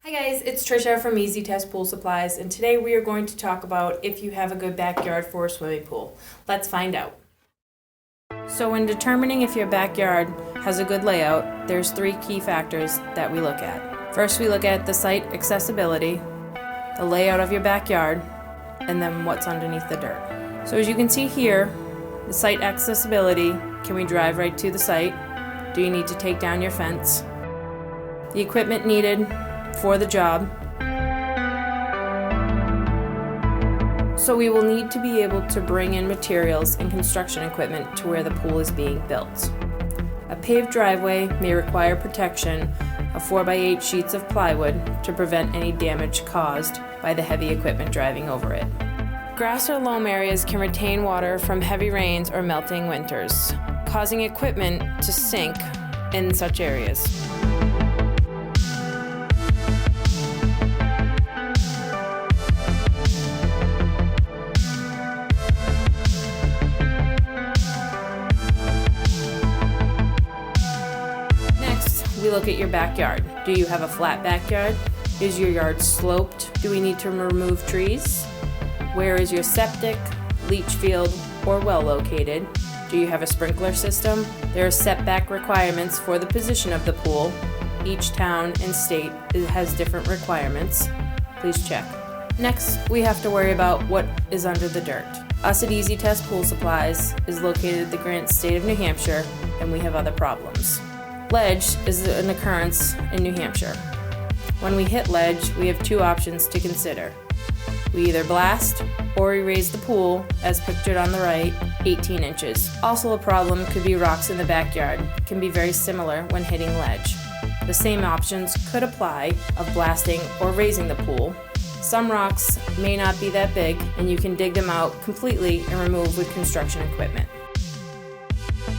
Hi guys, it's Trisha from Easy Test Pool Supplies, and today we are going to talk about if you have a good backyard for a swimming pool. Let's find out. So when determining if your backyard has a good layout, there's three key factors that we look at. First, we look at the site accessibility, the layout of your backyard, and then what's underneath the dirt. So as you can see here, the site accessibility, can we drive right to the site? Do you need to take down your fence? The equipment needed for the job. So we will need to be able to bring in materials and construction equipment to where the pool is being built. A paved driveway may require protection of 4x8 sheets of plywood to prevent any damage caused by the heavy equipment driving over it. Grass or loam areas can retain water from heavy rains or melting winters, causing equipment to sink in such areas. We look at your backyard. Do you have a flat backyard? Is your yard sloped? Do we need to remove trees? Where is your septic, leach field, or well located? Do you have a sprinkler system? There are setback requirements for the position of the pool. Each town and state has different requirements. Please check. Next, we have to worry about what is under the dirt. Us at Easy Test Pool Supplies is located at the Grant State of New Hampshire, and we have other problems. Ledge is an occurrence in New Hampshire. When we hit ledge, we have two options to consider. We either blast or erase the pool, as pictured on the right, 18 inches. Also a problem could be rocks in the backyard. It can be very similar when hitting ledge. The same options could apply of blasting or raising the pool. Some rocks may not be that big, and you can dig them out completely and remove with construction equipment.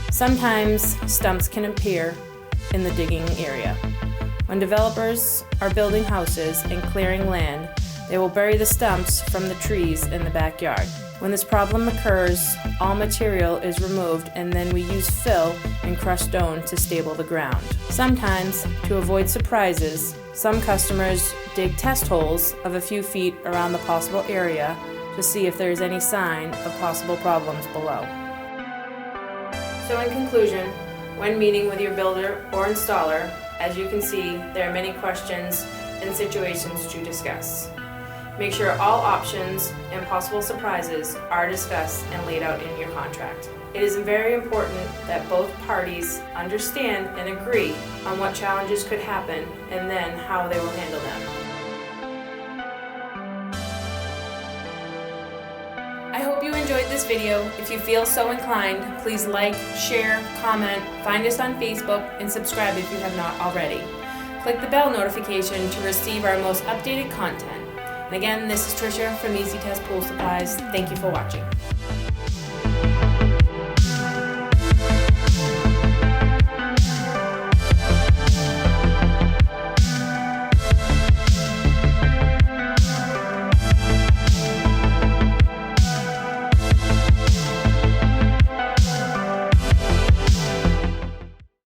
Sometimes stumps can appear in the digging area. When developers are building houses and clearing land, they will bury the stumps from the trees in the backyard. When this problem occurs, all material is removed, and then we use fill and crushed stone to stable the ground. Sometimes, to avoid surprises, some customers dig test holes of a few feet around the possible area to see if there is any sign of possible problems below. So in conclusion, when meeting with your builder or installer, as you can see, there are many questions and situations to discuss. Make sure all options and possible surprises are discussed and laid out in your contract. It is very important that both parties understand and agree on what challenges could happen and then how they will handle them. I hope you enjoyed this video. If you feel so inclined, please like, share, comment, find us on Facebook, and subscribe if you have not already. Click the bell notification to receive our most updated content. And again, this is Trisha from Easy Test Pool Supplies. Thank you for watching.